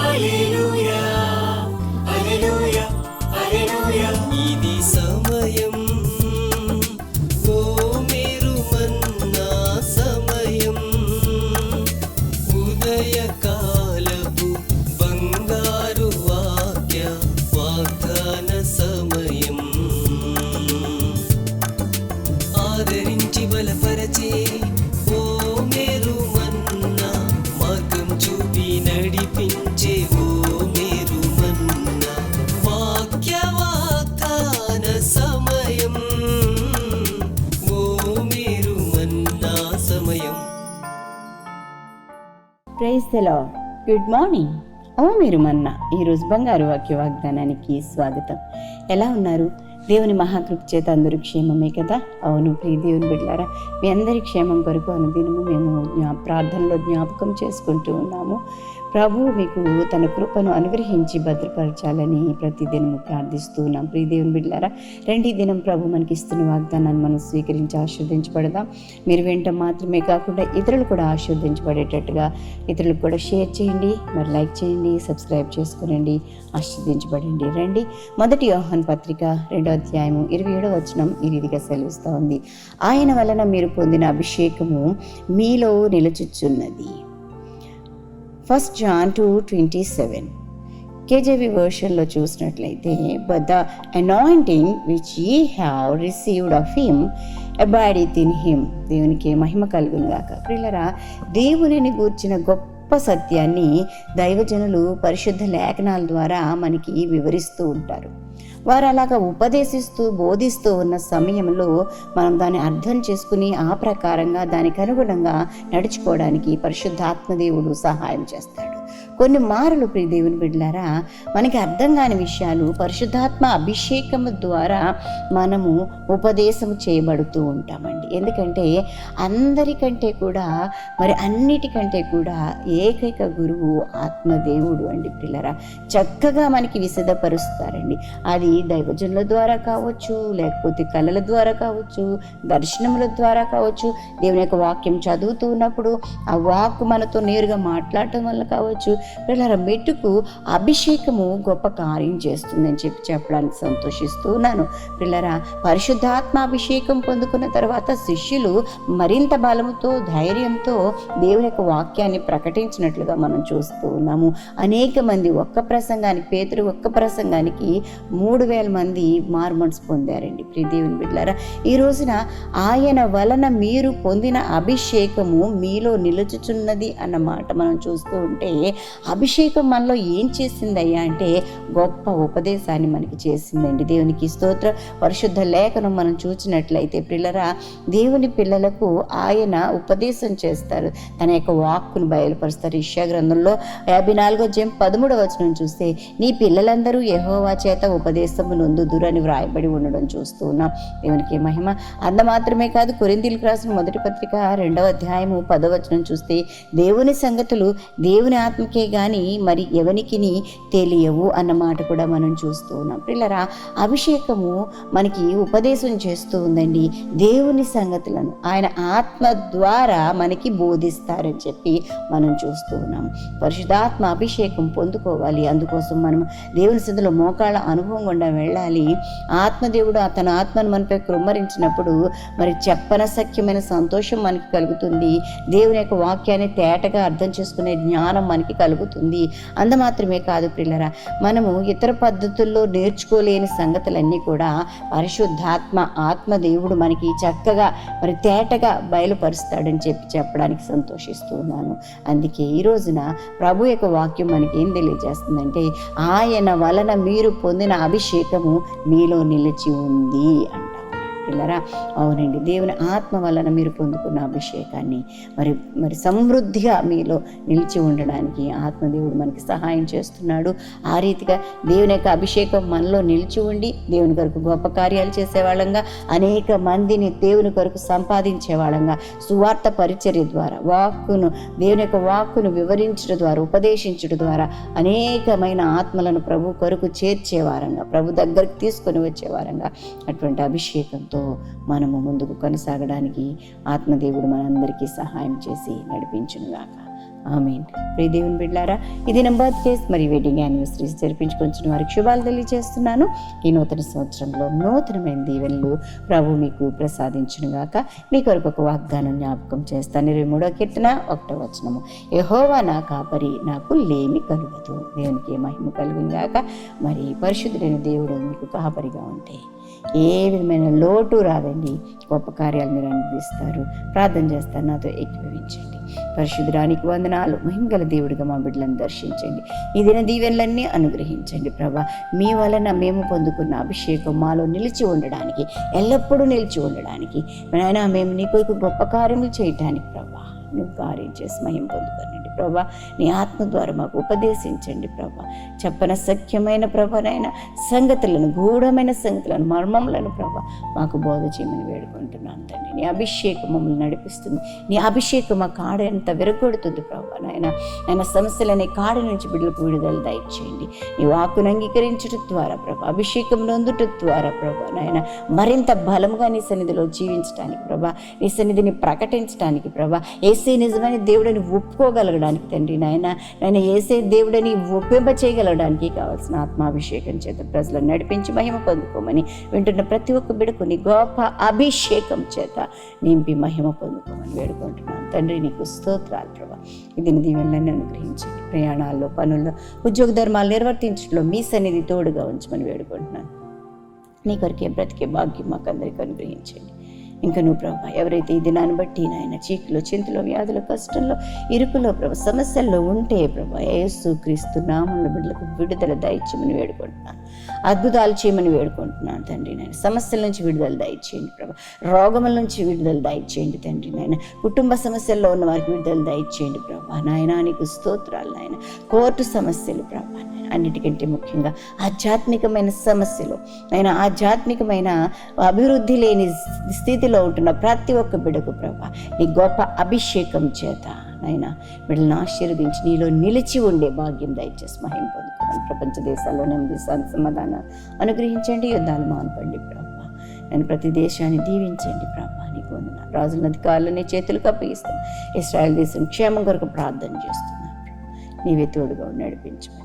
హల్లెలూయా హల్లెలూయా హల్లెలూయా. ఇది సమయం, ఓ మీరు మన్నా సమయం, ఉదయకాలపు బంగారు వాక్య వాగ్దాన సమయం. ఆదరించి బలపరచే ఓ మేరు మన్నా, మార్గం చూపి నడిపించే ఓ మేరు మన్నా, వాక్య వాగ్దాన సమయం, ఓ మేరు మన్నా సమయం. Praise the Lord. Good morning. ఓ మీరు మన్నా ఈరోజు బంగారు వాక్య వాగ్దానానికి స్వాగతం. ఎలా ఉన్నారు? దేవుని మహాకృప చేత అందరూ క్షేమమే కదా? అవును ప్రియ దేవుని బిడ్డలారా, మీ అందరి క్షేమం కొరకు అనుదినము మేము ప్రార్థనలో జ్ఞాపకం చేసుకుంటూ ఉన్నాము. ప్రభువు మీకు తన కృపను అనుగ్రహించి భద్రపరచాలని ప్రతిదినము ప్రార్థిస్తూ ఉన్నాం. ప్రియ దేవుని బిడ్డలారా, రెండీ దినం ప్రభు మనకి ఇస్తున్న వాగ్దానాన్ని మనం స్వీకరించి ఆశీర్వదించబడదాం. మీరు వినటం మాత్రమే కాకుండా ఇతరులు కూడా ఆశీర్వదించబడేటట్టుగా ఇతరులకు కూడా షేర్ చేయండి, మరి లైక్ చేయండి, సబ్స్క్రైబ్ చేసుకునండి, ఆశీర్వదించబడండి. రండి, మొదటి యోహాను పత్రిక 2వ అధ్యాయము 27వ వచనం ఈ రీతిగా సెలవిస్తూ ఉంది. ఆయన వలన మీరు పొందిన అభిషేకము మీలో నిలుచుచున్నది. 1 John 2:27. కేజేవి వర్షన్లో చూసినట్లయితే, but the anointing which ye have received of him abideth in him. దేవునికి మహిమ కలుగును గాక. ప్రియులారా, దేవునిని గూర్చిన గొప్ప సత్యాన్ని దైవజనులు పరిశుద్ధ లేఖనాల ద్వారా మనకి వివరిస్తూ ఉంటారు. వారు అలాగా ఉపదేశిస్తూ బోధిస్తూ ఉన్న సమయంలో మనం దాన్ని అర్థం చేసుకుని ఆ ప్రకారంగా దానికి అనుగుణంగా నడుచుకోవడానికి పరిశుద్ధాత్మదేవుడు సహాయం చేస్తాడు. కొన్ని మారులు ప్రియ దేవుని బిడ్డలారా, మనకి అర్థం కాని విషయాలు పరిశుద్ధాత్మ అభిషేకము ద్వారా మనము ఉపదేశం చేయబడుతూ ఉంటామండి. ఎందుకంటే అందరికంటే కూడా మరి అన్నిటికంటే కూడా ఏకైక గురువు ఆత్మదేవుడు అండి. పిల్లరా, చక్కగా మనకి విశదపరుస్తారండి. అది దైవజనుల ద్వారా కావచ్చు, లేకపోతే కళల ద్వారా కావచ్చు, దర్శనముల ద్వారా కావచ్చు, దేవుని యొక్క వాక్యం చదువుతూ ఉన్నప్పుడు ఆ వాక్ మనతో నేరుగా మాట్లాడటం వల్ల కావచ్చు. పిల్లల మెట్టుకు అభిషేకము గొప్ప కార్యం చేస్తుందని చెప్పడానికి సంతోషిస్తూ ఉన్నాను. పిల్లరా, పరిశుద్ధాత్మ అభిషేకం పొందుకున్న తర్వాత శిష్యులు మరింత బలముతో ధైర్యంతో దేవుని యొక్క వాక్యాన్ని ప్రకటించినట్లుగా మనం చూస్తూ ఉన్నాము. అనేక మంది పేతురు ఒక్క ప్రసంగానికి 3,000 మంది మార్మన్స్ పొందారండి. ప్రియ దేవుని బిడ్డలారా, ఈ రోజున ఆయన వలన మీరు పొందిన అభిషేకము మీలో నిలుచుచున్నది అన్న మాట మనం చూస్తూ ఉంటే, అభిషేకం మనలో ఏం చేసిందయ్యా అంటే గొప్ప ఉపదేశాన్ని మనకి చేసిందండి. దేవునికి స్తోత్రం. పరిశుద్ధ లేఖనం మనం చూసినట్లయితే పిల్లరా, దేవుని పిల్లలకు ఆయన ఉపదేశం చేస్తారు, తన యొక్క వాక్కును బయలుపరుస్తారు. యెషయా గ్రంథంలో 54:13 వచనం చూస్తే, నీ పిల్లలందరూ యెహోవా చేత ఉపదేశము నొందుదురు అని వ్రాయబడి ఉండడం చూస్తూ ఉన్నాం. దేవునికి మహిమ. అంత మాత్రమే కాదు, కొరింథీయులకు రాసిన మొదటి పత్రిక 2వ అధ్యాయము 10వ వచనం చూస్తే, దేవుని సంగతులు దేవుని ఆత్మకే గాని మరి ఎవనికి తెలియవు అన్నమాట కూడా మనం చూస్తూ ఉన్నాం. పిల్లరా, అభిషేకము మనకి ఉపదేశం చేస్తూ ఉందండి. దేవుని సంగతులను ఆయన ఆత్మ ద్వారా మనకి బోధిస్తారని చెప్పి మనం చూస్తూ ఉన్నాం. పరిశుద్ధాత్మ అభిషేకం పొందుకోవాలి. అందుకోసం మనం దేవుని సన్నిధిలో మోకాళ్ళ అనుభవం గుండా వెళ్ళాలి. ఆత్మదేవుడు తన ఆత్మను మనపై కృమ్మరించినప్పుడు మరి చెప్పనసఖ్యమైన సంతోషం మనకి కలుగుతుంది. దేవుని యొక్క వాక్యాన్ని తేటగా అర్థం చేసుకునే జ్ఞానం మనకి కలుగుతుంది. అంత మాత్రమే కాదు పిల్లరా, మనము ఇతర పద్ధతుల్లో నేర్చుకోలేని సంగతులన్నీ కూడా పరిశుద్ధాత్మ ఆత్మదేవుడు మనకి చక్కగా మరి తేటగా బయలుపరుస్తాడని చెప్పడానికి సంతోషిస్తున్నాను. అందుకే ఈ రోజున ప్రభు యొక్క వాక్యం మనకి ఏం తెలియజేస్తుందంటే, ఆయన వలన మీరు పొందిన అభిషేకము మీలో నిలిచి ఉంది అంట. పిల్లరా, అవునండి, దేవుని ఆత్మ వలన మీరు పొందుకున్న అభిషేకాన్ని మరి సమృద్ధిగా మీలో నిలిచి ఉండడానికి ఆత్మదేవుడు మనకి సహాయం చేస్తున్నాడు. ఆ రీతిగా దేవుని యొక్క అభిషేకం మనలో నిలిచి ఉండి దేవుని కొరకు గొప్ప కార్యాలు చేసేవాళ్ళంగా, అనేక మందిని దేవుని కొరకు సంపాదించేవాళ్ళంగా, సువార్త పరిచర్య ద్వారా దేవుని యొక్క వాక్కును వివరించడం ద్వారా, ఉపదేశించడం ద్వారా అనేకమైన ఆత్మలను ప్రభు కొరకు చేర్చేవారంగా, ప్రభు దగ్గరికి తీసుకొని వచ్చేవారంగా అటువంటి అభిషేకంతో మనము ముందుకు కొనసాగడానికి ఆత్మదేవుడు మనందరికీ సహాయం చేసి నడిపించునుగాక. ఆమేన్. ప్రియ దేవుని బిడ్డలారా, ఇది నా బర్త్డేస్ మరియు వెడ్డింగ్ యానివర్సరీస్ జరిపించుకొంచిన వారికి శుభాలు తెలియజేస్తున్నాను. ఈ నూతన సంవత్సరంలో నూతనమైన దీవెనలు ప్రభు మీకు ప్రసాదించును గాక. మీ కొరకు ఒక వాగ్దానం జ్ఞాపకం చేస్తాను. 23వ కీర్తన 1వ వచనము, యెహోవా నా కాపరి, నాకు లేమి కలుగదు. దేవునికి మహిమ కలుగును గాక. మరి పరిశుద్ధుడైన దేవుడు మీకు కాపరిగా ఉంటే ఏ విధమైన లోటు రాదండి. గొప్ప కార్యాలు మీరు అనుభవిస్తారు. ప్రార్థన చేస్తారు, నాతో ఏకీభవించండి. పరిశుద్ధుడానికి వందనాలు. మహిమగల దేవుడిగా మా బిడ్డలను దర్శించండి. ఈ దిన దీవెనలన్నీ అనుగ్రహించండి ప్రభా. మీ వలన మేము పొందుకున్న అభిషేకం మాలో నిలిచి ఉండడానికి, ఎల్లప్పుడూ నిలిచి ఉండడానికి, నాయనా మేము నీ కొరకు గొప్ప కార్యములు చేయటానికి ప్రభా నువ్వు కార్యం చేసి మహిమ పొందుకోనండి ప్రభా. నీ ఆత్మ ద్వారా మాకు ఉపదేశించండి ప్రభా. చెప్పన సఖ్యమైన ప్రభానైనా సంగతులను, గూఢమైన సంగతులను, మర్మములను ప్రభా మాకు బోధ చేయమని వేడుకుంటున్నాను తండ్రి. నీ అభిషేకం మమ్మల్ని నడిపిస్తుంది. నీ అభిషేకం మా కాడ ఎంత విరగొడుతుంది ప్రభా. నాయన సమస్యలనే కాడ నుంచి బిడ్డలకు విడుదల దయచేయండి. నీ వాక్కును అంగీకరించడం ద్వారా ప్రభా, అభిషేకం నొందుట ద్వారా ప్రభా నాయన మరింత బలంగా నీ సన్నిధిలో జీవించడానికి ప్రభా, నీ సన్నిధిని ప్రకటించడానికి ప్రభా, ఏసే నిజమైన దేవుడని ఒప్పుకోగలగడానికి తండ్రి నాయన ఏసే దేవుడని ఒప్పింప చేయగలగడానికి కావాల్సిన ఆత్మాభిషేకం చేత ప్రజలను నడిపించి మహిమ పొందుకోమని వింటున్న ప్రతి ఒక్క బిడ్డకు నీ గొప్ప అభిషేకం చేత నింపి మహిమ పొందుకోమని వేడుకుంటున్నాను తండ్రి. నీకు స్తోత్రాలు ప్రభా. ఇది దీవెనలన్నీ అనుగ్రహించండి. ప్రయాణాల్లో, పనుల్లో, ఉద్యోగ ధర్మాలు నిర్వర్తించడంలో మీ సన్నిధి తోడుగా ఉంచమని వేడుకుంటున్నాను. నీ కొరికే బ్రతికే భాగ్యం మాకు అందరికీ అనుగ్రహించండి. ఇంకా నువ్వు ప్రభా, ఎవరైతే ఈ దినాన్ని బట్టి నాయన చీకులో, చింతలో, వ్యాధుల, కష్టంలో, ఇరుకులో ప్రభా, సమస్యల్లో ఉంటే ప్రభా, యేసు క్రీస్తు నామమున బిడ్డలకు విడుదల దయచేయమని వేడుకుంటున్నాను. అద్భుతాలు చేయమని వేడుకుంటున్నాను తండ్రి. నాయన సమస్యల నుంచి విడుదల దయచేయండి ప్రభా. రోగముల నుంచి విడుదల దయచేయండి తండ్రి. నాయన కుటుంబ సమస్యల్లో ఉన్న వారికి విడుదల దయచేయండి ప్రభా. నాయన నీకు స్తోత్రాలు నాయన. కోర్టు సమస్యలు ప్రభా, అన్నిటికంటే ముఖ్యంగా ఆధ్యాత్మికమైన సమస్యలు నాయన, ఆధ్యాత్మికమైన అభివృద్ధి లేని స్థితిలో ఉంటున్న ప్రతి ఒక్క బిడ్డకు ప్రభా నీ గొప్ప అభిషేకం చేత నాయన బిడ్డలను ఆశీర్వదించి నీలో నిలిచి ఉండే భాగ్యం దయచేసి మహిమ పొందుకోమని ప్రపంచ దేశాల్లో నెమ్మది, సమాధానం అనుగ్రహించండి. యుద్ధాలు మాన్పండి ప్రభా. నేను ప్రతి దేశాన్ని దీవించండి ప్రభా. నీకు వందనాలు. రాజుల అధికారులు నీ చేతులకు అప్పగిస్తాను. ఇశ్రాయేల్ దేశం క్షేమం కొరకు ప్రార్థన చేస్తున్నాను. నీవే తోడుగా నడిపించమని,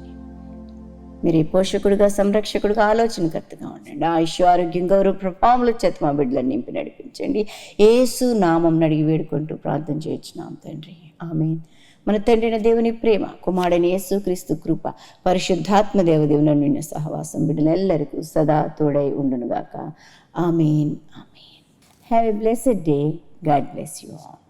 మీరు ఈ పోషకుడుగా, సంరక్షకుడుగా, ఆలోచనకర్తగా ఉండండి. ఆయుష్, ఆరోగ్యం, గౌరవ ప్రభావముల చేత మా బిడ్డలను నింపి నడిపించండి. యేసు నామం అడిగి వేడుకుంటూ ప్రార్థన చేయించున్నాం తండ్రి. ఆమేన్. మన తండ్రైన దేవుని ప్రేమ, కుమారుడైన యేసు క్రీస్తు కృప, పరిశుద్ధాత్మ దేవదేవుని నిన్న సహవాసం బిడ్డలెల్లరికూ సదా తోడై ఉండునుగాక. ఆమేన్. ఆమేన్. Have a blessed day. God bless you all.